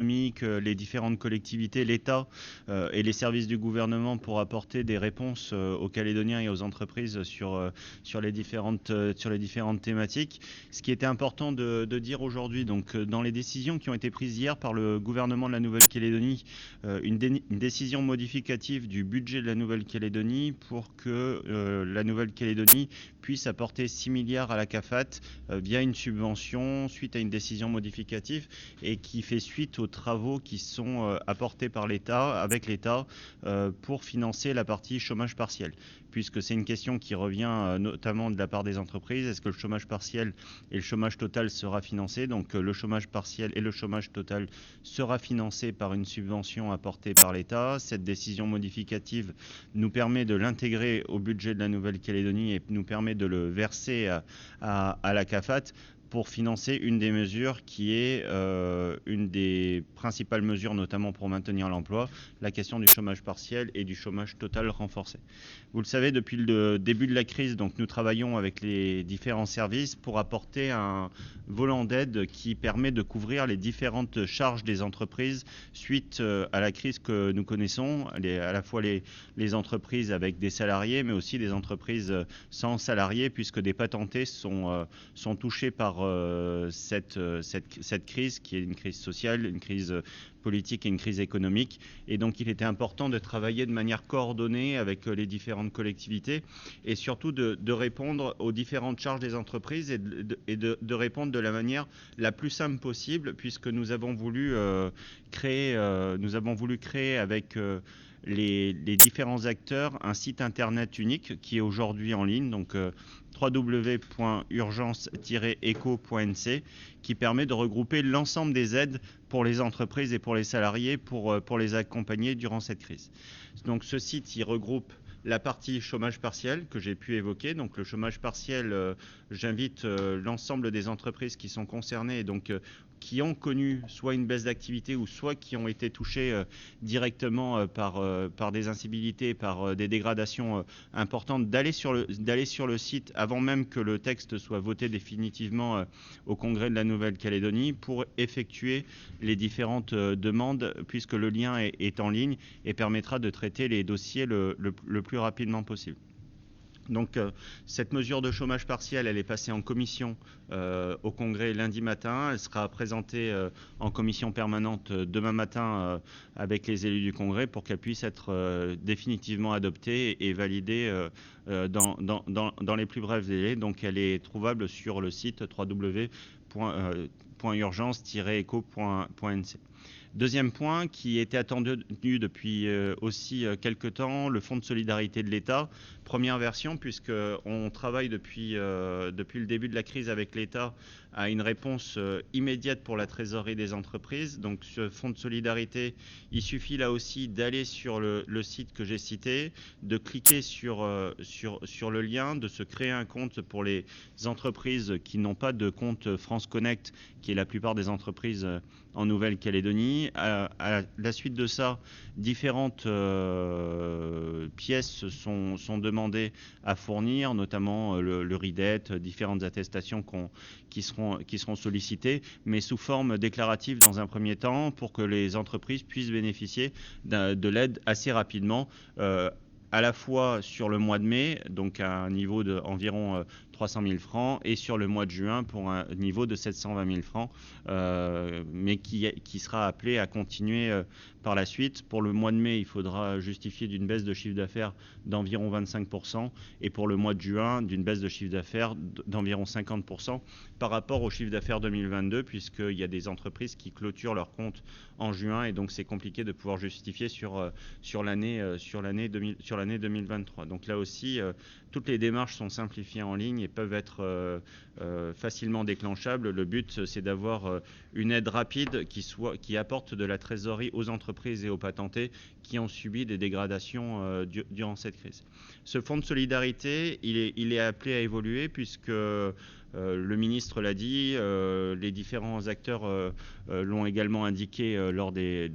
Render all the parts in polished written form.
économiques, les différentes collectivités, l'État et les services du gouvernement pour apporter des réponses aux Calédoniens et aux entreprises sur les différentes thématiques. Ce qui était important de dire aujourd'hui, donc dans les décisions qui ont été prises hier par le gouvernement de la Nouvelle-Calédonie, une décision modificative du budget de la Nouvelle-Calédonie pour que la Nouvelle-Calédonie puisse apporter 6 milliards à la CAFAT via une subvention suite à une décision modificative et qui fait suite aux travaux qui sont apportés par l'État, avec l'État, pour financer la partie chômage partiel. Puisque c'est une question qui revient notamment de la part des entreprises. Est-ce que le chômage partiel et le chômage total sera financé? Donc le chômage partiel et le chômage total sera financé par une subvention apportée par l'État. Cette décision modificative nous permet de l'intégrer au budget de la Nouvelle-Calédonie et nous permet de le verser à la CAFAT pour financer une des mesures qui est une des principales mesures, notamment pour maintenir l'emploi, la question du chômage partiel et du chômage total renforcé. Vous le savez, depuis le début de la crise, donc nous travaillons avec les différents services pour apporter un volant d'aide qui permet de couvrir les différentes charges des entreprises suite à la crise que nous connaissons, à la fois les entreprises avec des salariés, mais aussi des entreprises sans salariés, puisque des patentés sont touchés par cette crise qui est une crise sociale, une crise politique et une crise économique. Et donc il était important de travailler de manière coordonnée avec les différentes collectivités et surtout de répondre aux différentes charges des entreprises et de répondre de la manière la plus simple possible, puisque nous avons voulu créer avec les différents acteurs un site internet unique qui est aujourd'hui en ligne, donc www.urgence-eco.nc, qui permet de regrouper l'ensemble des aides pour les entreprises et pour les salariés pour les accompagner durant cette crise. Donc ce site, il regroupe la partie chômage partiel que j'ai pu évoquer. Donc le chômage partiel, j'invite l'ensemble des entreprises qui sont concernées, donc qui ont connu soit une baisse d'activité ou soit qui ont été touchées directement par des incivilités, par des dégradations importantes, d'aller sur le site avant même que le texte soit voté définitivement au Congrès de la Nouvelle-Calédonie pour effectuer les différentes demandes, puisque le lien est en ligne et permettra de traiter les dossiers le plus rapidement possible. Donc cette mesure de chômage partiel, elle est passée en commission au Congrès lundi matin. Elle sera présentée en commission permanente demain matin avec les élus du Congrès pour qu'elle puisse être définitivement adoptée et validée dans les plus brefs délais. Donc elle est trouvable sur le site www.urgence-eco.nc. Deuxième point qui était attendu depuis aussi quelques temps, le Fonds de solidarité de l'État. Première version, puisqu'on travaille depuis le début de la crise avec l'État à une réponse immédiate pour la trésorerie des entreprises. Donc ce Fonds de solidarité, il suffit là aussi d'aller sur le site que j'ai cité, de cliquer sur le lien, de se créer un compte pour les entreprises qui n'ont pas de compte France Connect, qui est la plupart des entreprises en Nouvelle-Calédonie. À la suite de ça, différentes pièces sont demandées à fournir, notamment le RIDET, différentes attestations qui seront sollicitées, mais sous forme déclarative dans un premier temps, pour que les entreprises puissent bénéficier de l'aide assez rapidement, à la fois sur le mois de mai, donc à un niveau d'environ 300 000 francs, et sur le mois de juin pour un niveau de 720 000 francs, mais qui sera appelé à continuer par la suite. Pour le mois de mai, il faudra justifier d'une baisse de chiffre d'affaires d'environ 25%, et pour le mois de juin, d'une baisse de chiffre d'affaires d'environ 50% par rapport au chiffre d'affaires 2022, puisqu'il y a des entreprises qui clôturent leurs comptes en juin, et donc c'est compliqué de pouvoir justifier sur l'année 2023. Donc là aussi, toutes les démarches sont simplifiées en ligne et peuvent être facilement déclenchables. Le but, c'est d'avoir une aide rapide qui apporte de la trésorerie aux entreprises et aux patentés qui ont subi des dégradations durant cette crise. Ce fonds de solidarité, il est appelé à évoluer, puisque le ministre l'a dit, les différents acteurs l'ont également indiqué lors des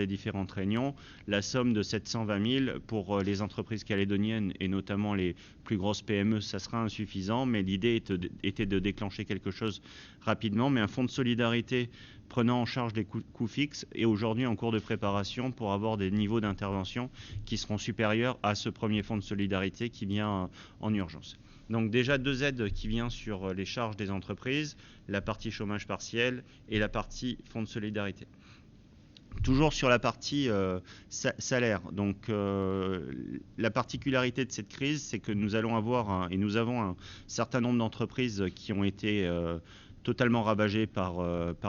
différentes réunions. La somme de 720 000 pour les entreprises calédoniennes et notamment les plus grosses PME, ça sera insuffisant, mais l'idée était de déclencher quelque chose rapidement. Mais un fonds de solidarité prenant en charge les coûts fixes et aujourd'hui en cours de préparation pour avoir des niveaux d'intervention qui seront supérieurs à ce premier fonds de solidarité qui vient en urgence. Donc déjà 2 aides qui viennent sur les charges des entreprises, la partie chômage partiel et la partie fonds de solidarité. Toujours sur la partie salaire, donc la particularité de cette crise, c'est que nous allons avoir nous avons un certain nombre d'entreprises qui ont été totalement ravagées par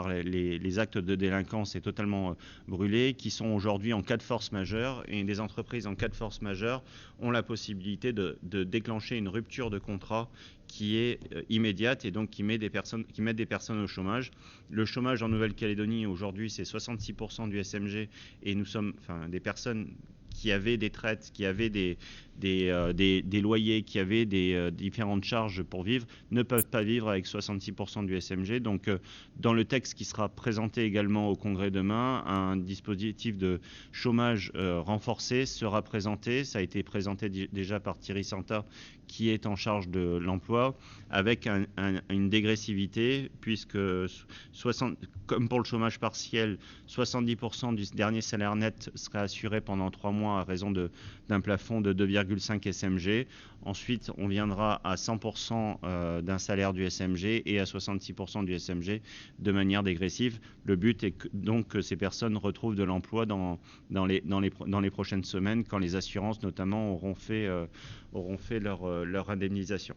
les actes de délinquance et totalement brûlées, qui sont aujourd'hui en cas de force majeure. Et des entreprises en cas de force majeure ont la possibilité de déclencher une rupture de contrat qui est immédiate et donc qui mettent des personnes au chômage. Le chômage en Nouvelle-Calédonie aujourd'hui, c'est 66% du SMG et nous sommes, des personnes qui avaient des traites, qui avaient des loyers, qui avaient des différentes charges pour vivre, ne peuvent pas vivre avec 66% du SMG. Donc, dans le texte qui sera présenté également au Congrès demain, un dispositif de chômage renforcé sera présenté. Ça a été présenté déjà par Thierry Santa, qui est en charge de l'emploi, avec une dégressivité, puisque comme pour le chômage partiel, 70% du dernier salaire net serait assuré pendant 3 mois à raison d'un plafond de 2,5 SMG. Ensuite, on viendra à 100% d'un salaire du SMG et à 66% du SMG de manière dégressive. Le but est donc que ces personnes retrouvent de l'emploi dans les prochaines semaines, quand les assurances notamment auront fait leur indemnisation.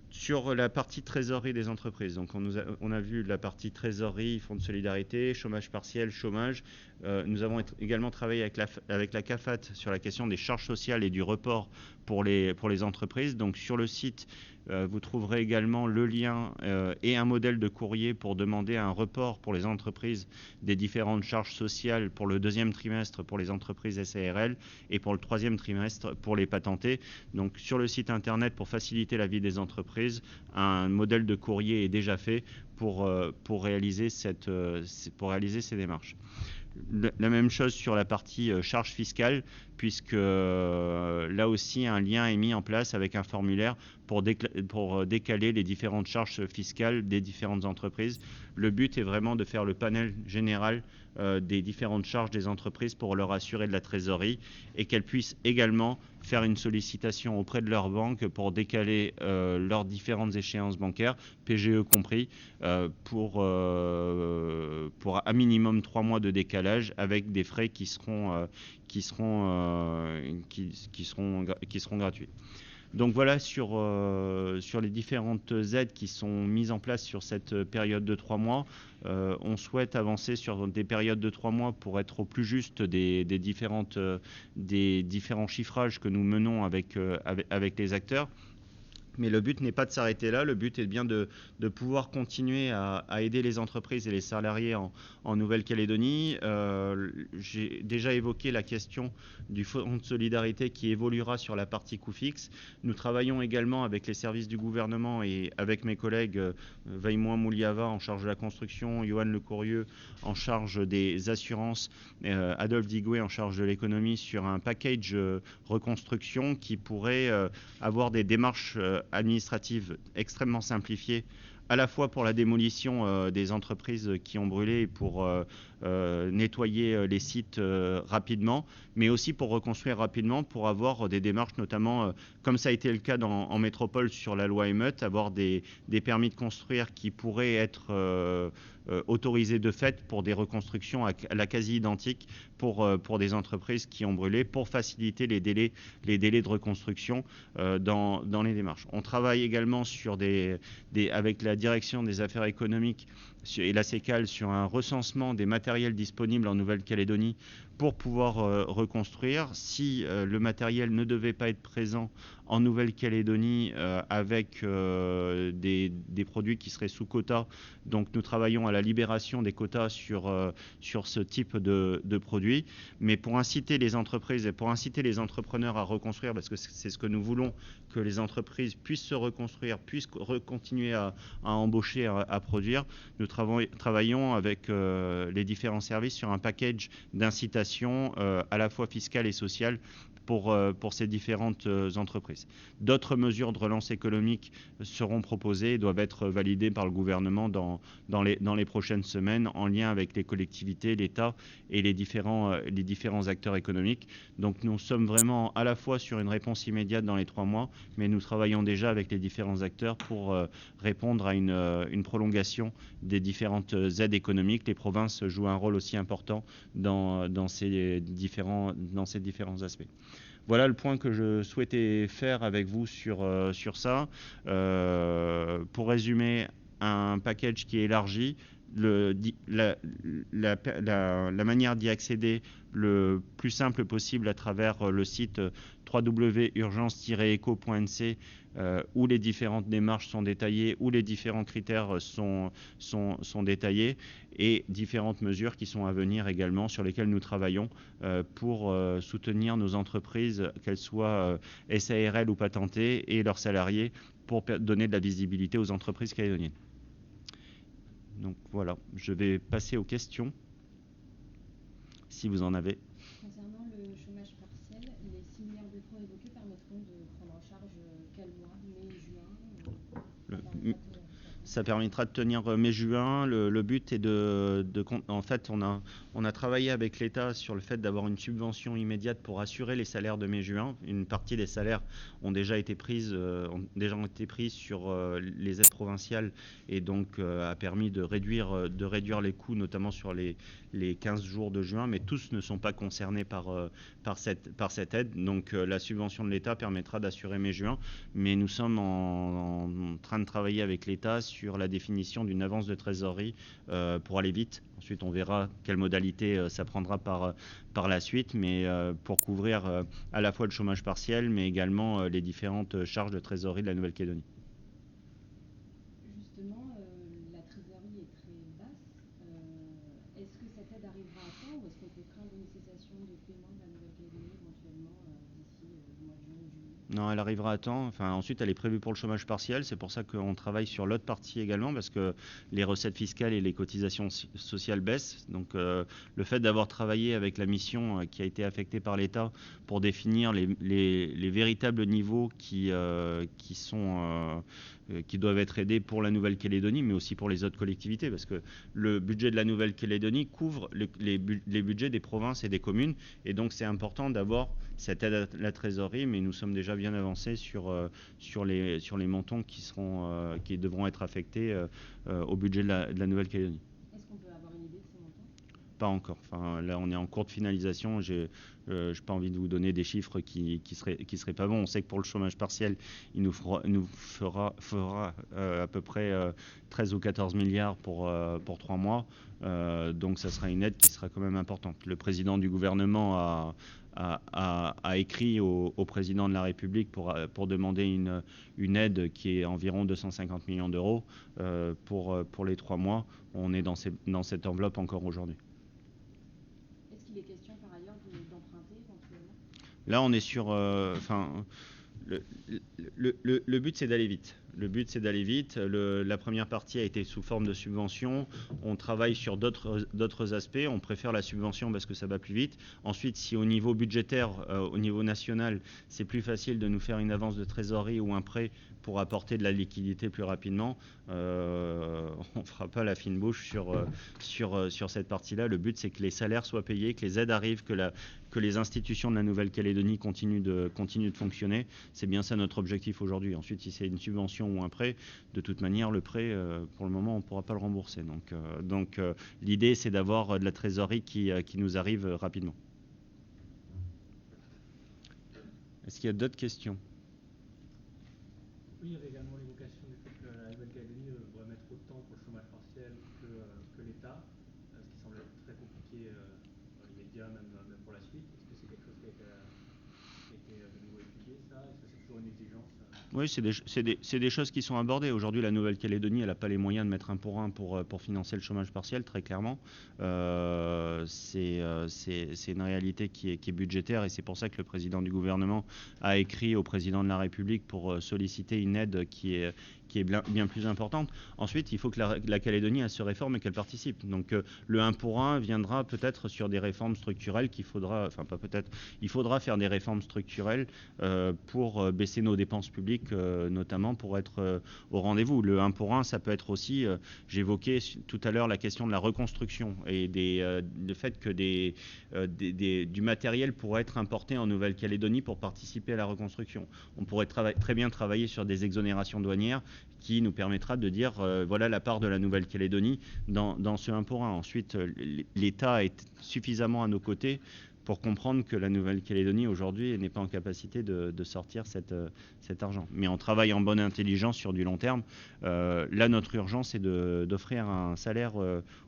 Sur la partie trésorerie des entreprises, donc on a vu la partie trésorerie, fonds de solidarité, chômage partiel, chômage. Nous avons également travaillé avec la CAFAT sur la question des charges sociales et du report pour les entreprises. Donc sur le site, vous trouverez également le lien et un modèle de courrier pour demander un report pour les entreprises des différentes charges sociales pour le 2e trimestre pour les entreprises SARL et pour le 3e trimestre pour les patentés. Donc sur le site internet, pour faciliter la vie des entreprises, un modèle de courrier est déjà fait pour réaliser ces démarches. La même chose sur la partie charges fiscales, puisque là aussi un lien est mis en place avec un formulaire pour décaler les différentes charges fiscales des différentes entreprises. Le but est vraiment de faire le panel général des différentes charges des entreprises pour leur assurer de la trésorerie et qu'elles puissent également faire une sollicitation auprès de leur banque pour décaler leurs différentes échéances bancaires, PGE compris, pour un minimum 3 mois de décalage avec des frais qui seront gratuits. Donc voilà sur les différentes aides qui sont mises en place sur cette période de 3 mois. On souhaite avancer sur des périodes de 3 mois pour être au plus juste des différents chiffrages que nous menons avec les acteurs. Mais le but n'est pas de s'arrêter là, le but est bien de pouvoir continuer à aider les entreprises et les salariés en Nouvelle-Calédonie. J'ai déjà évoqué la question du fonds de solidarité qui évoluera sur la partie coûts fixes. Nous travaillons également avec les services du gouvernement et avec mes collègues Vaimois Mouliava en charge de la construction, Johan Lecourieux en charge des assurances, Adolphe Digoué en charge de l'économie, sur un package reconstruction qui pourrait avoir des démarches administratives extrêmement simplifiées, à la fois pour la démolition des entreprises qui ont brûlé et pour nettoyer les sites rapidement, mais aussi pour reconstruire rapidement, pour avoir des démarches notamment, comme ça a été le cas en métropole sur la loi émeute, avoir des permis de construire qui pourraient être autorisés de fait pour des reconstructions à la quasi identique pour des entreprises qui ont brûlé, pour faciliter les délais de reconstruction dans les démarches. On travaille également avec la direction des affaires économiques et la CECAL sur un recensement des matériels disponibles en Nouvelle-Calédonie pour pouvoir reconstruire. Si le matériel ne devait pas être présent en Nouvelle-Calédonie avec des produits qui seraient sous quota, donc nous travaillons à la libération des quotas sur ce type de produits. Mais pour inciter les entreprises et pour inciter les entrepreneurs à reconstruire, parce que c'est ce que nous voulons, que les entreprises puissent se reconstruire, puissent continuer à embaucher, à produire, nous travaillons avec les différents services sur un package d'incitation à la fois fiscale et sociale pour ces différentes entreprises. D'autres mesures de relance économique seront proposées et doivent être validées par le gouvernement dans les prochaines semaines en lien avec les collectivités, l'État et les différents acteurs économiques. Donc nous sommes vraiment à la fois sur une réponse immédiate dans les 3 mois, mais nous travaillons déjà avec les différents acteurs pour répondre à une prolongation des différentes aides économiques. Les provinces jouent un rôle aussi important dans ces différents aspects. Voilà le point que je souhaitais faire avec vous sur ça. Pour résumer, un package qui est élargi, la manière d'y accéder le plus simple possible à travers le site www.urgence-eco.nc où les différentes démarches sont détaillées, où les différents critères sont détaillés et différentes mesures qui sont à venir également sur lesquelles nous travaillons pour soutenir nos entreprises, qu'elles soient SARL ou patentées, et leurs salariés pour donner de la visibilité aux entreprises calédoniennes. Donc voilà, je vais passer aux questions, si vous en avez. Concernant le chômage partiel, les 6 milliards de francs évoqués permettront de prendre en charge quel mois? Mai, juin Ça permettra de tenir mai-juin. Le but est en fait, on a travaillé avec l'État sur le fait d'avoir une subvention immédiate pour assurer les salaires de mai-juin. Une partie des salaires ont déjà été pris sur les aides provinciales et donc a permis de réduire les coûts, notamment sur les 15 jours de juin, mais tous ne sont pas concernés par cette aide. Donc la subvention de l'État permettra d'assurer mai-juin, mais nous sommes en train de travailler avec l'État sur la définition d'une avance de trésorerie pour aller vite. Ensuite, on verra quelle modalité ça prendra par la suite, mais pour couvrir à la fois le chômage partiel, mais également les différentes charges de trésorerie de la Nouvelle-Calédonie. Justement, la trésorerie est très basse. Est-ce que cette aide arrivera à temps ou est-ce qu'on peut craindre une cessation de paiement de la Nouvelle-Calédonie éventuellement d'ici le mois de juin ou juillet? Non, elle arrivera à temps. Enfin, ensuite, elle est prévue pour le chômage partiel. C'est pour ça qu'on travaille sur l'autre partie également, parce que les recettes fiscales et les cotisations sociales baissent. Donc, le fait d'avoir travaillé avec la mission qui a été affectée par l'État pour définir les véritables niveaux qui doivent être aidés pour la Nouvelle-Calédonie, mais aussi pour les autres collectivités, parce que le budget de la Nouvelle-Calédonie couvre les budgets des provinces et des communes, et donc c'est important d'avoir cette aide à la trésorerie, mais nous sommes déjà bien avancés sur les montants qui devront être affectés au budget de la Nouvelle-Calédonie. Est-ce qu'on peut avoir une idée de ces montants? Pas encore. Enfin, là, on est en cours de finalisation. Je n'ai pas envie de vous donner des chiffres qui seraient pas bons. On sait que pour le chômage partiel, il nous fera à peu près 13 ou 14 milliards pour 3 mois. Donc, ça sera une aide qui sera quand même importante. Le président du gouvernement a écrit au président de la République pour demander une aide qui est environ 250 millions d'euros pour les 3 mois. On est dans cette enveloppe encore aujourd'hui. Est-ce qu'il est question par ailleurs d'emprunter éventuellement? Là, on est sur... le but, c'est d'aller vite. La première partie a été sous forme de subvention. On travaille sur d'autres aspects. On préfère la subvention parce que ça va plus vite. Ensuite, si au niveau budgétaire, au niveau national, c'est plus facile de nous faire une avance de trésorerie ou un prêt pour apporter de la liquidité plus rapidement, on ne fera pas la fine bouche sur cette partie-là. Le but, c'est que les salaires soient payés, que les aides arrivent, que les institutions de la Nouvelle-Calédonie continuent de fonctionner. C'est bien ça notre objectif aujourd'hui. Ensuite, si c'est une subvention ou un prêt, de toute manière, le prêt, pour le moment, on ne pourra pas le rembourser. Donc l'idée, c'est d'avoir de la trésorerie qui nous arrive rapidement. Est-ce qu'il y a d'autres questions? Oui, il y avait également l'évocation du fait que la Nouvelle-Calédonie devrait mettre autant pour le chômage partiel que l'État, ce qui semble être très compliqué dans l'immédiat, même pour la suite. Est-ce que c'est quelque chose qui a été de nouveau étudié, ça? Est-ce que c'est toujours une exigence? Oui, c'est des choses qui sont abordées. Aujourd'hui, la Nouvelle-Calédonie, elle n'a pas les moyens de mettre un pour un pour financer le chômage partiel, très clairement. C'est une réalité qui est budgétaire et c'est pour ça que le président du gouvernement a écrit au président de la République pour solliciter une aide qui qui est bien plus importante. Ensuite, il faut que la Calédonie elle se réforme et qu'elle participe. Donc le 1 pour 1 viendra peut-être sur des réformes structurelles qu'il faudra, enfin pas peut-être, il faudra faire des réformes structurelles pour baisser nos dépenses publiques, notamment pour être au rendez-vous. Le 1 pour 1, ça peut être aussi, j'évoquais tout à l'heure la question de la reconstruction et le fait que du matériel pourrait être importé en Nouvelle-Calédonie pour participer à la reconstruction. On pourrait très bien travailler sur des exonérations douanières qui nous permettra de dire voilà la part de la Nouvelle-Calédonie dans ce 1 pour 1. Ensuite, l'État est suffisamment à nos côtés pour comprendre que la Nouvelle-Calédonie aujourd'hui n'est pas en capacité de sortir cet argent. Mais on travaille en bonne intelligence sur du long terme. Là, notre urgence est d'offrir un salaire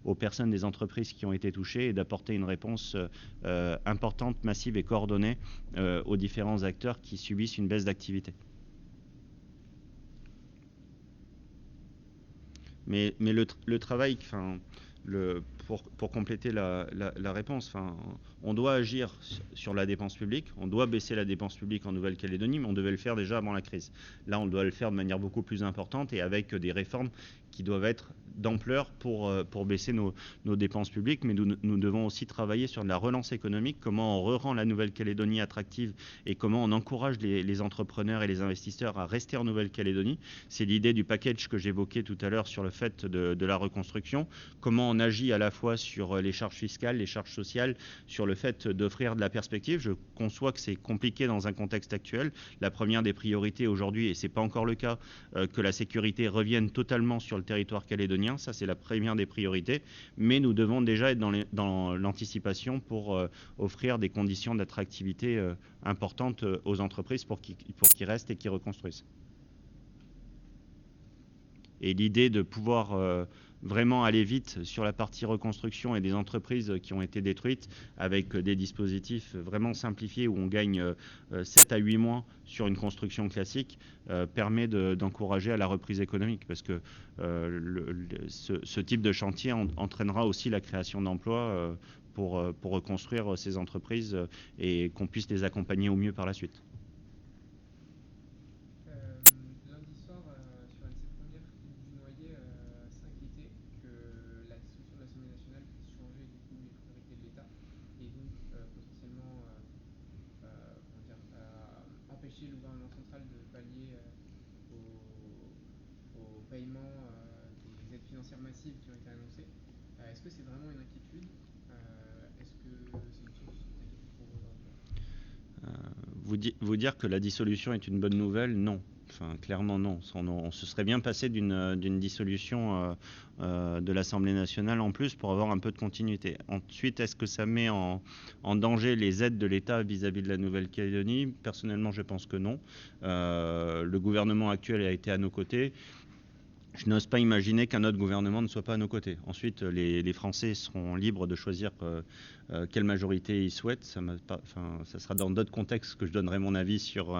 aux personnes des entreprises qui ont été touchées et d'apporter une réponse importante, massive et coordonnée aux différents acteurs qui subissent une baisse d'activité. Mais le travail, enfin, pour compléter la réponse, enfin, on doit agir sur la dépense publique, on doit baisser la dépense publique en Nouvelle-Calédonie, mais on devait le faire déjà avant la crise. Là, on doit le faire de manière beaucoup plus importante et avec des réformes qui doivent être d'ampleur pour baisser nos dépenses publiques, mais nous devons aussi travailler sur de la relance économique, comment on rend la Nouvelle-Calédonie attractive et comment on encourage les entrepreneurs et les investisseurs à rester en Nouvelle-Calédonie. C'est l'idée du package que j'évoquais tout à l'heure sur le fait de la reconstruction, comment on agit à la fois sur les charges fiscales, les charges sociales, sur le fait d'offrir de la perspective. Je conçois que c'est compliqué dans un contexte actuel. La première des priorités aujourd'hui, et ce n'est pas encore le cas, que la sécurité revienne totalement sur le territoire calédonien. Ça, c'est la première des priorités. Mais nous devons déjà être dans l'anticipation pour offrir des conditions d'attractivité importantes aux entreprises pour qu'ils restent et qu'ils reconstruisent. Et l'idée de pouvoir vraiment aller vite sur la partie reconstruction et des entreprises qui ont été détruites avec des dispositifs vraiment simplifiés où on gagne 7 à 8 mois sur une construction classique permet d'encourager à la reprise économique parce que ce type de chantier entraînera aussi la création d'emplois pour reconstruire ces entreprises et qu'on puisse les accompagner au mieux par la suite. Empêcher le gouvernement central de pallier au paiement des aides financières massives qui ont été annoncées. Est-ce que c'est vraiment une inquiétude? Est-ce que c'est une source d'inquiétude pour vous aujourd'hui? Vous dire que la dissolution est une bonne nouvelle, non. Enfin, clairement non. On se serait bien passé d'une dissolution de l'Assemblée nationale en plus pour avoir un peu de continuité. Ensuite, est-ce que ça met en danger les aides de l'État vis-à-vis de la Nouvelle-Calédonie? Personnellement, je pense que non. Le gouvernement actuel a été à nos côtés. Je n'ose pas imaginer qu'un autre gouvernement ne soit pas à nos côtés. Ensuite, les Français seront libres de choisir quelle majorité ils souhaitent. Ça sera dans d'autres contextes que je donnerai mon avis sur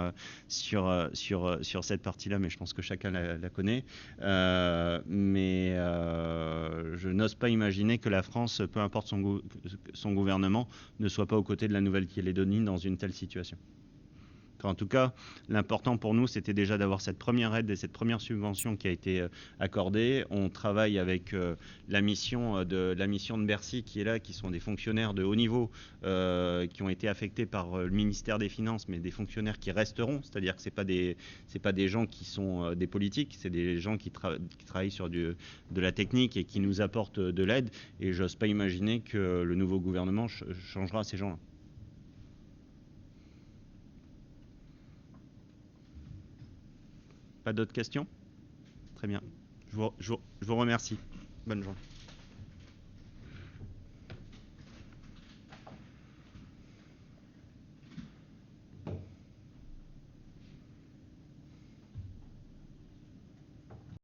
cette partie-là, mais je pense que chacun la connaît. Mais je n'ose pas imaginer que la France, peu importe son gouvernement, ne soit pas aux côtés de la Nouvelle-Calédonie dans une telle situation. En tout cas, l'important pour nous, c'était déjà d'avoir cette première aide et cette première subvention qui a été accordée. On travaille avec la mission de Bercy qui est là, qui sont des fonctionnaires de haut niveau qui ont été affectés par le ministère des Finances, mais des fonctionnaires qui resteront. C'est-à-dire que c'est pas des gens qui sont des politiques, c'est des gens qui travaillent sur de la technique et qui nous apportent de l'aide. Et j'ose pas imaginer que le nouveau gouvernement changera ces gens-là. Pas d'autres questions? Très bien. Je vous remercie. Bonne journée.